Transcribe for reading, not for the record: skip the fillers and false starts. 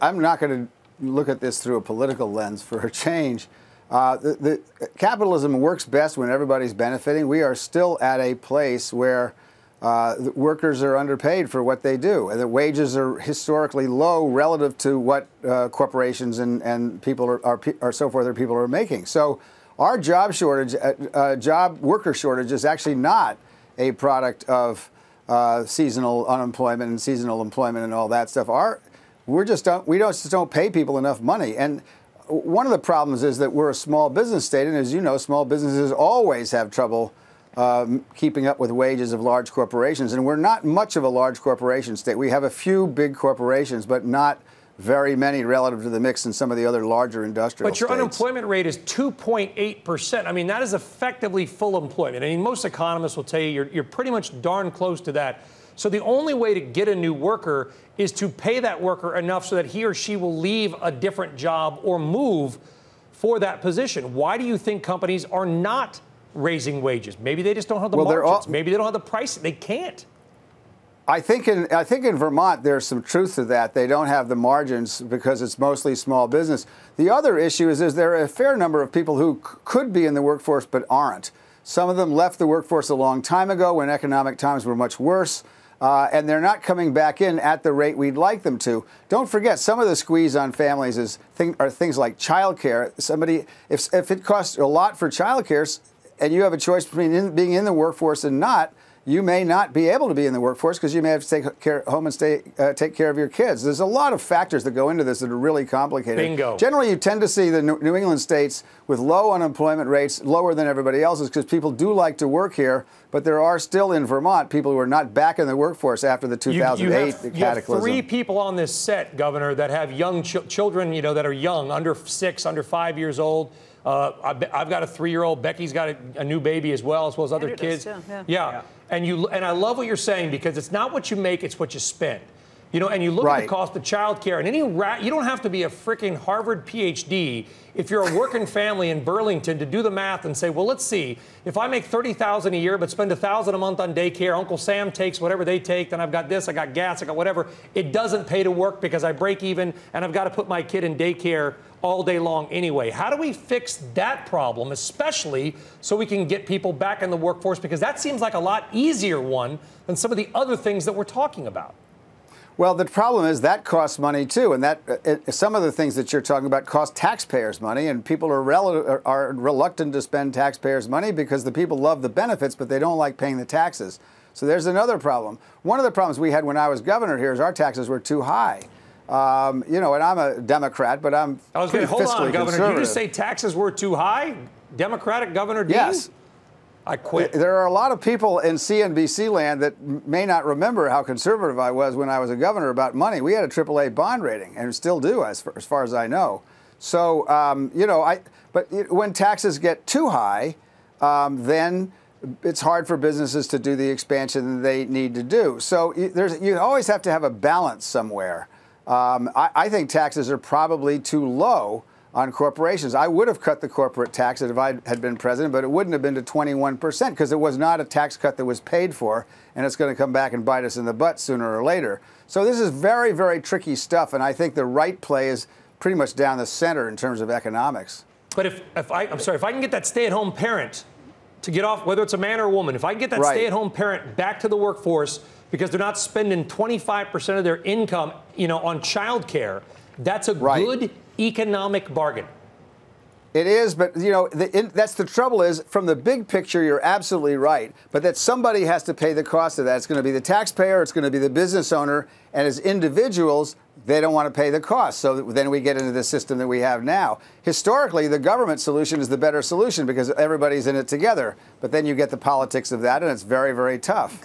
I'm not going to look at this through a political lens for a change. The capitalism works best when everybody's benefiting. We are still at a place where the workers are underpaid for what they do, and the wages are historically low relative to what corporations and people are so forth or people are making. So our job shortage, job worker shortage, is actually not a product of seasonal unemployment and seasonal employment and all that stuff. We just don't pay people enough money. And one of the problems is that we're a small business state, and as you know, small businesses always have trouble keeping up with wages of large corporations. And we're not much of a large corporation state. We have a few big corporations, but not very many relative to the mix in some of the other larger industrial states. But your unemployment rate is 2.8%. I mean, that is effectively full employment. I mean, most economists will tell you you're pretty much darn close to that. So the only way to get a new worker is to pay that worker enough so that he or she will leave a different job or move for that position. Why do you think companies are not raising wages? Maybe they just don't have the margins. Maybe they don't have the price. They can't. I think in Vermont there's some truth to that. They don't have the margins because it's mostly small business. The other issue is there are a fair number of people who could be in the workforce but aren't. Some of them left the workforce a long time ago when economic times were much worse. And they're not coming back in at the rate we'd like them to. Don't forget, some of the squeeze on families are things like childcare. If it costs a lot for childcare, and you have a choice between being in the workforce and not, you may not be able to be in the workforce because you may have to take home and take care of your kids. There's a lot of factors that go into this that are really complicated. Bingo. Generally, you tend to see the New England states with low unemployment rates, lower than everybody else's, because people do like to work here. But there are still in Vermont people who are not back in the workforce after the 2008 cataclysm. You have 3 people on this set, Governor, that have young children, that are young, under 6, under 5 years old. I've got a 3-year-old. Becky's got a new baby as well as other kids. Yeah. And I love what you're saying, because it's not what you make, it's what you spend. And you look at the cost of child care, and you don't have to be a freaking Harvard PhD if you're a working family in Burlington to do the math and say, well, let's see, if I make $30,000 a year but spend $1,000 a month on daycare, Uncle Sam takes whatever they take, then I've got this, I got gas, I got whatever. It doesn't pay to work because I break even and I've got to put my kid in daycare all day long anyway. How do we fix that problem, especially so we can get people back in the workforce? Because that seems like a lot easier one than some of the other things that we're talking about. Well, the problem is that costs money too, and some of the things that you're talking about cost taxpayers money, and people are reluctant to spend taxpayers' money because the people love the benefits, but they don't like paying the taxes. So there's another problem. One of the problems we had when I was governor here is our taxes were too high. And I'm a Democrat, but I'm pretty fiscally hold on, Governor. conservative. Did you just say taxes were too high? Democratic Governor Dean? Yes. I quit. There are a lot of people in CNBC land that may not remember how conservative I was when I was a governor about money. We had a AAA bond rating, and still do, as far as I know. So, but when taxes get too high, then it's hard for businesses to do the expansion they need to do. So you always have to have a balance somewhere. I think taxes are probably too low on corporations. I would have cut the corporate tax if I had been president, but it wouldn't have been to 21% because it was not a tax cut that was paid for, and it's going to come back and bite us in the butt sooner or later. So this is very, very tricky stuff, and I think the right play is pretty much down the center in terms of economics. But if I can get that stay-at-home parent to get off, whether it's a man or a woman, if I can get that stay-at-home parent back to the workforce because they're not spending 25% of their income, on child care, that's a good economic bargain. It is, but that's the trouble is, from the big picture, you're absolutely right. But that somebody has to pay the cost of that. It's going to be the taxpayer, it's going to be the business owner, and as individuals, they don't want to pay the cost. So then we get into the system that we have now. Historically, the government solution is the better solution because everybody's in it together. But then you get the politics of that, and it's very, very tough.